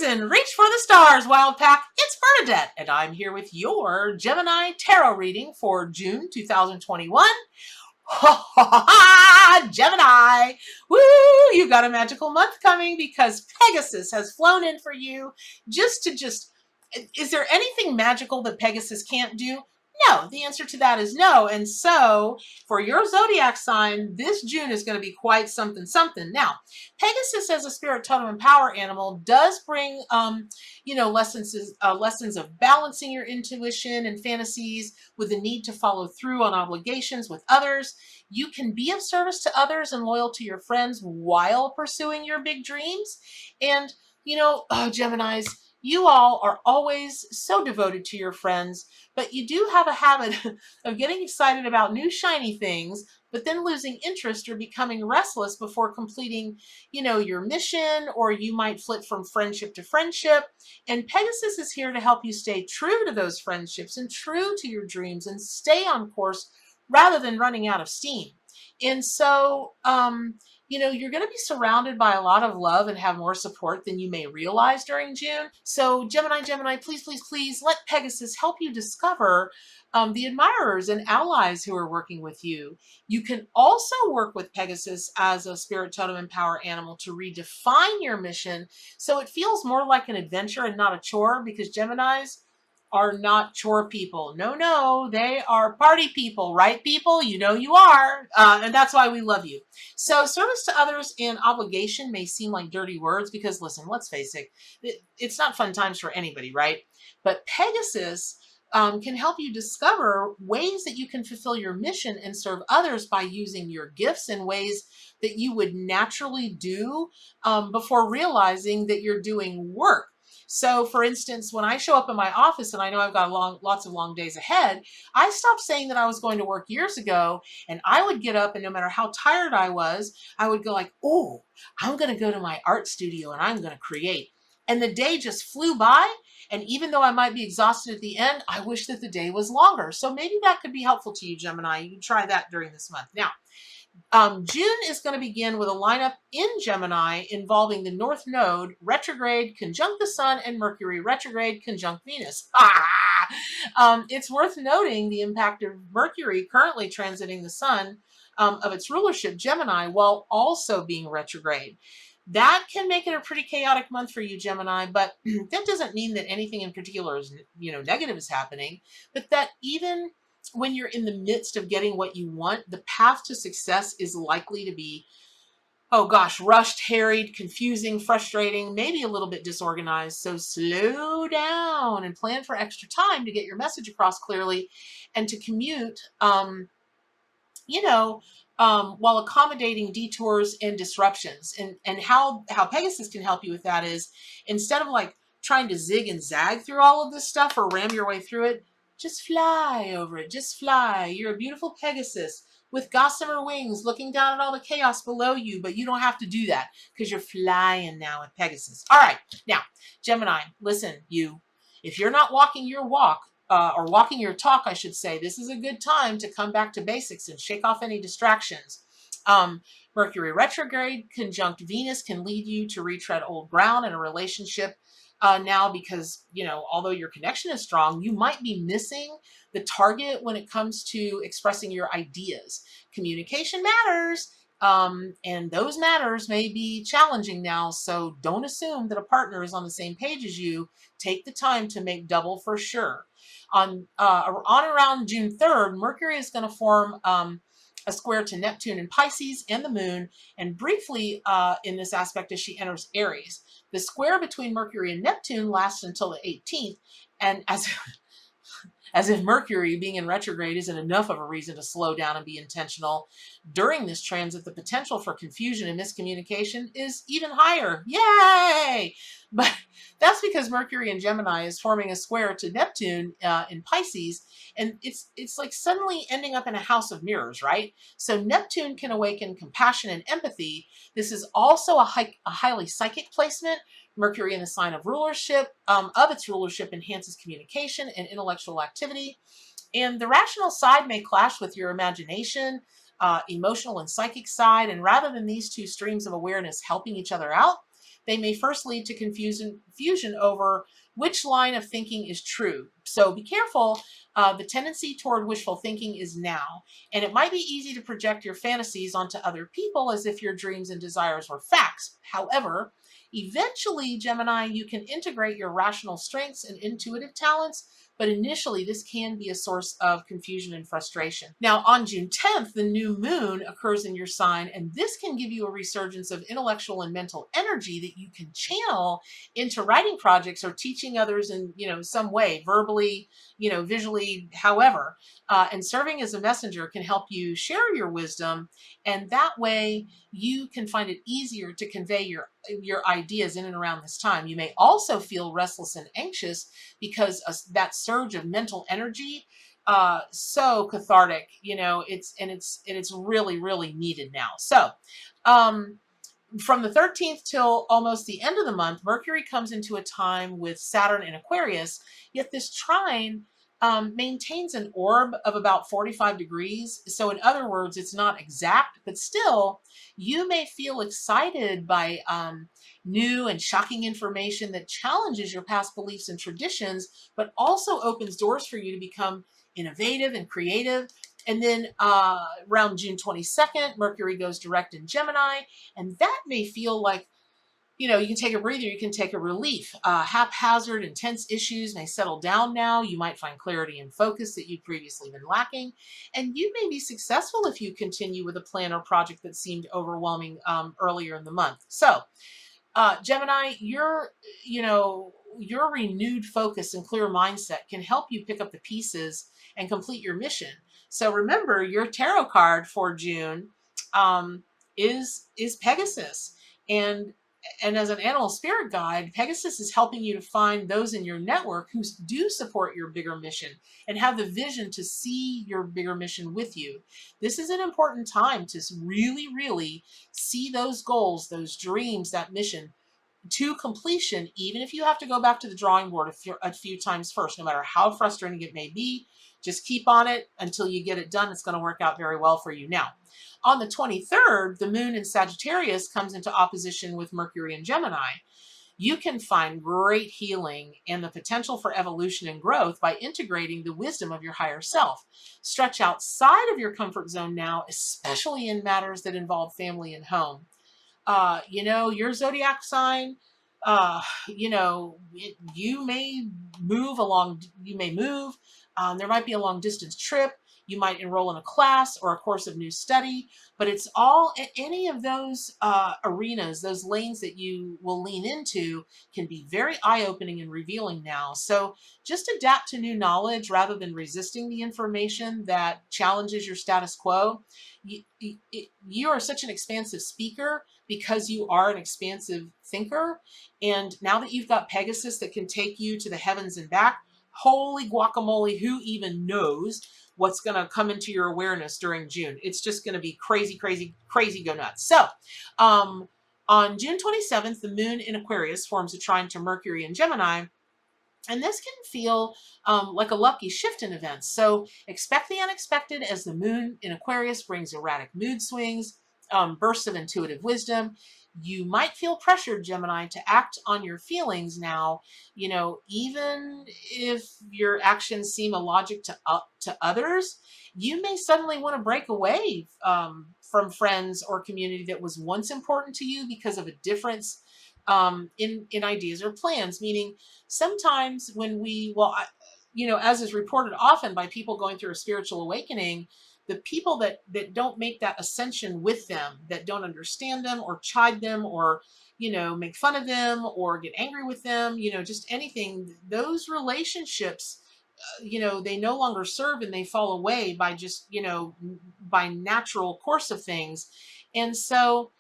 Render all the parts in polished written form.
Listen, reach for the stars, Wild Pack. It's Bernadette, and I'm here with your Gemini tarot reading for June 2021. Gemini! Woo! You got a magical month coming because Pegasus has flown in for you is there anything magical that Pegasus can't do? No, the answer to that is no. And so for your zodiac sign, this June is going to be quite something. Now, Pegasus as a spirit totem and power animal does bring, lessons of balancing your intuition and fantasies with the need to follow through on obligations with others. You can be of service to others and loyal to your friends while pursuing your big dreams. And, Geminis, you all are always so devoted to your friends, but you do have a habit of getting excited about new shiny things, but then losing interest or becoming restless before completing, your mission, or you might flip from friendship to friendship. And Pegasus is here to help you stay true to those friendships and true to your dreams and stay on course rather than running out of steam. And so, you're going to be surrounded by a lot of love and have more support than you may realize during June. So Gemini, please, please, please let Pegasus help you discover the admirers and allies who are working with you. You can also work with Pegasus as a spirit totem and power animal to redefine your mission so it feels more like an adventure and not a chore, because Geminis are not chore people. No, they are party people, right, people? You are. And that's why we love you. So service to others and obligation may seem like dirty words because, listen, let's face it, it's not fun times for anybody, right? But Pegasus can help you discover ways that you can fulfill your mission and serve others by using your gifts in ways that you would naturally do before realizing that you're doing work. So, for instance, when I show up in my office and I know I've got lots of long days ahead, I stopped saying that I was going to work years ago, and I would get up and no matter how tired I was, I would go like, oh, I'm going to go to my art studio and I'm going to create. And the day just flew by. And even though I might be exhausted at the end, I wish that the day was longer. So maybe that could be helpful to you, Gemini. You can try that during this month. Now, June is going to begin with a lineup in Gemini involving the North Node retrograde conjunct the Sun and Mercury retrograde conjunct Venus. It's worth noting the impact of Mercury currently transiting the Sun of its rulership, Gemini, while also being retrograde. That can make it a pretty chaotic month for you, Gemini, but that doesn't mean that anything in particular is, negative is happening, but that even when you're in the midst of getting what you want, the path to success is likely to be, rushed, harried, confusing, frustrating, maybe a little bit disorganized. So slow down and plan for extra time to get your message across clearly and to commute, while accommodating detours and disruptions. And how Pegasus can help you with that is, instead of like trying to zig and zag through all of this stuff or ram your way through it, just fly over it. Just fly. You're a beautiful Pegasus with gossamer wings looking down at all the chaos below you, but you don't have to do that because you're flying now with Pegasus. All right. Now, Gemini, listen, if you're not walking your walk, or walking your talk, I should say, this is a good time to come back to basics and shake off any distractions. Mercury retrograde conjunct Venus can lead you to retread old ground in a relationship now because, although your connection is strong, you might be missing the target when it comes to expressing your ideas. Communication matters, and those matters may be challenging now, so don't assume that a partner is on the same page as you. Take the time to make double for sure. On around June 3rd, Mercury is going to form a square to Neptune in Pisces and the Moon, and briefly in this aspect as she enters Aries. The square between Mercury and Neptune lasts until the 18th, and as if Mercury being in retrograde isn't enough of a reason to slow down and be intentional. During this transit, the potential for confusion and miscommunication is even higher. Yay! But that's because Mercury in Gemini is forming a square to Neptune in Pisces, and it's like suddenly ending up in a house of mirrors, right? So Neptune can awaken compassion and empathy. This is also a highly psychic placement. Mercury in the sign of rulership, its rulership enhances communication and intellectual activity. And the rational side may clash with your imagination, emotional and psychic side. And rather than these two streams of awareness helping each other out, they may first lead to confusion over which line of thinking is true. So be careful. The tendency toward wishful thinking is now, and it might be easy to project your fantasies onto other people as if your dreams and desires were facts. However, eventually, Gemini, you can integrate your rational strengths and intuitive talents, but initially this can be a source of confusion and frustration. Now, on June 10th, the new moon occurs in your sign, and this can give you a resurgence of intellectual and mental energy that you can channel into writing projects or teaching others in, some way, verbally, visually, however. And serving as a messenger can help you share your wisdom, and that way you can find it easier to convey your ideas in and around this time. You may also feel restless and anxious because that surge of mental energy, so cathartic, it's really, really needed now. So, from the 13th till almost the end of the month, Mercury comes into a time with Saturn in Aquarius, yet this trine maintains an orb of about 45 degrees. So in other words, it's not exact, but still, you may feel excited by new and shocking information that challenges your past beliefs and traditions, but also opens doors for you to become innovative and creative. And then around June 22nd, Mercury goes direct in Gemini, and that may feel like, you can take a breather, you can take a relief. Haphazard, intense issues may settle down now. You might find clarity and focus that you'd previously been lacking. And you may be successful if you continue with a plan or project that seemed overwhelming earlier in the month. So, Gemini, your renewed focus and clear mindset can help you pick up the pieces and complete your mission. So remember, your tarot card for June is Pegasus, and as an animal spirit guide, Pegasus is helping you to find those in your network who do support your bigger mission and have the vision to see your bigger mission with you. This is an important time to really, really see those goals, those dreams, that mission to completion, even if you have to go back to the drawing board a few times first, no matter how frustrating it may be. Just keep on it until you get it done. It's going to work out very well for you. Now, on the 23rd, the moon in Sagittarius comes into opposition with Mercury in Gemini. You can find great healing and the potential for evolution and growth by integrating the wisdom of your higher self. Stretch outside of your comfort zone now, especially in matters that involve family and home. Your zodiac sign, you may move. There might be a long distance trip. You might enroll in a class or a course of new study, but it's all any of those arenas, those lanes that you will lean into can be very eye-opening and revealing now. So just adapt to new knowledge rather than resisting the information that challenges your status quo. You are such an expansive speaker because you are an expansive thinker. And now that you've got Pegasus that can take you to the heavens and back, holy guacamole, who even knows what's going to come into your awareness during June? It's just going to be crazy, crazy, crazy, go nuts. So on June 27th, the moon in Aquarius forms a trine to Mercury in Gemini. And this can feel like a lucky shift in events. So expect the unexpected as the moon in Aquarius brings erratic mood swings, bursts of intuitive wisdom. You might feel pressured, Gemini, to act on your feelings now, even if your actions seem illogic to others. You may suddenly want to break away from friends or community that was once important to you because of a difference in ideas or plans. Meaning sometimes when as is reported often by people going through a spiritual awakening, the people that don't make that ascension with them, that don't understand them or chide them or, make fun of them or get angry with them, just anything, those relationships, they no longer serve and they fall away by just, by natural course of things. And so,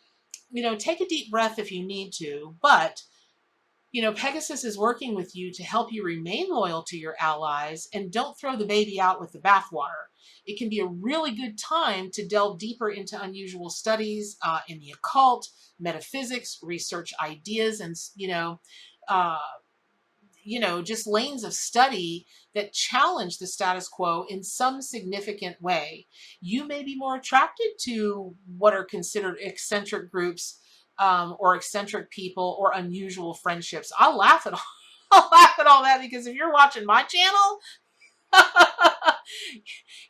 take a deep breath if you need to, but Pegasus is working with you to help you remain loyal to your allies and don't throw the baby out with the bathwater. It can be a really good time to delve deeper into unusual studies in the occult, metaphysics, research ideas, and, just lanes of study that challenge the status quo in some significant way. You may be more attracted to what are considered eccentric groups or eccentric people or unusual friendships. I'll laugh at all, I'll laugh at all that, because if you're watching my channel,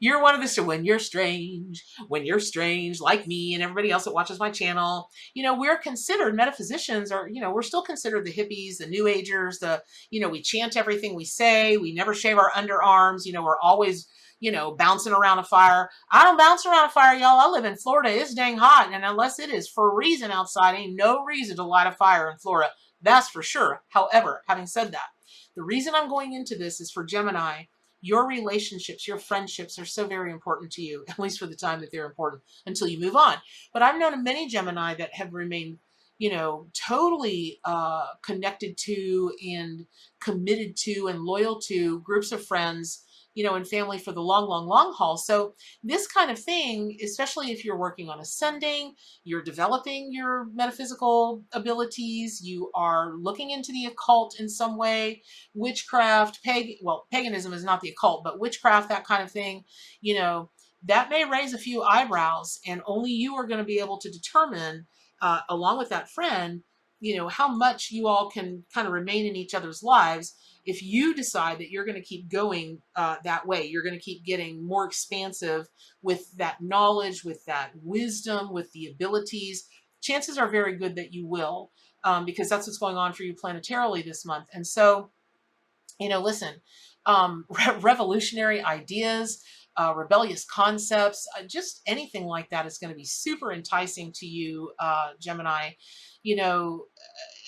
you're one of the, so when you're strange, like me and everybody else that watches my channel, we're considered, metaphysicians are, we're still considered the hippies, the new agers, we chant everything we say. We never shave our underarms. We're always, bouncing around a fire. I don't bounce around a fire, y'all. I live in Florida. It's dang hot. And unless it is freezing outside, ain't no reason to light a fire in Florida. That's for sure. However, having said that, the reason I'm going into this is for Gemini. Your relationships, your friendships are so very important to you, at least for the time that they're important, until you move on. But I've known many Gemini that have remained, totally connected to and committed to and loyal to groups of friends, and family for the long, long, long haul. So this kind of thing, especially if you're working on ascending, you're developing your metaphysical abilities, you are looking into the occult in some way, witchcraft, paganism is not the occult, but witchcraft, that kind of thing, that may raise a few eyebrows, and only you are going to be able to determine, along with that friend, how much you all can kind of remain in each other's lives. If you decide that you're going to keep going that way, you're going to keep getting more expansive with that knowledge, with that wisdom, with the abilities, chances are very good that you will, because that's what's going on for you planetarily this month. And so, listen, revolutionary ideas, rebellious concepts, just anything like that is going to be super enticing to you, Gemini.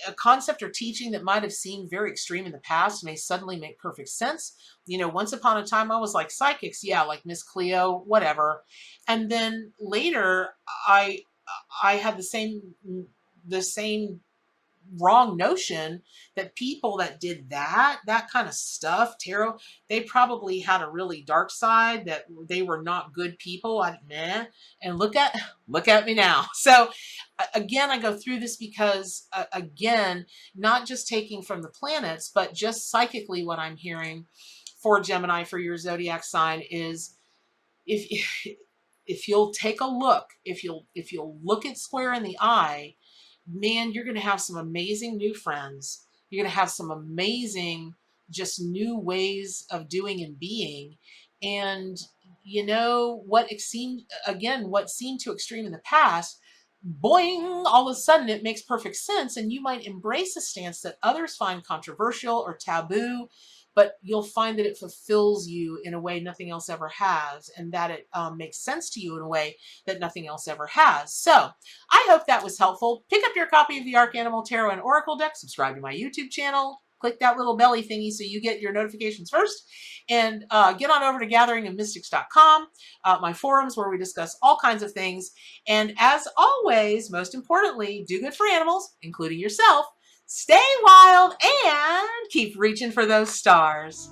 A concept or teaching that might have seemed very extreme in the past may suddenly make perfect sense. Once upon a time I was like psychics, yeah, like Miss Cleo, whatever. And then later I had the same wrong notion that people that did that kind of stuff, tarot, they probably had a really dark side, that they were not good people. And look at me now. So again, I go through this because again, not just taking from the planets, but just psychically what I'm hearing for Gemini, for your zodiac sign, is if you'll take a look, if you'll look it square in the eye, man, you're going to have some amazing new friends. You're going to have some amazing, just new ways of doing and being. And what seemed too extreme in the past, boing, all of a sudden it makes perfect sense. And you might embrace a stance that others find controversial or taboo, but you'll find that it fulfills you in a way nothing else ever has, and that it makes sense to you in a way that nothing else ever has. So I hope that was helpful. Pick up your copy of the Arcanimal Tarot and Oracle deck, subscribe to my YouTube channel, click that little belly thingy so you get your notifications first, and get on over to gatheringofmystics.com, my forums where we discuss all kinds of things. And as always, most importantly, do good for animals, including yourself. Stay wild and keep reaching for those stars.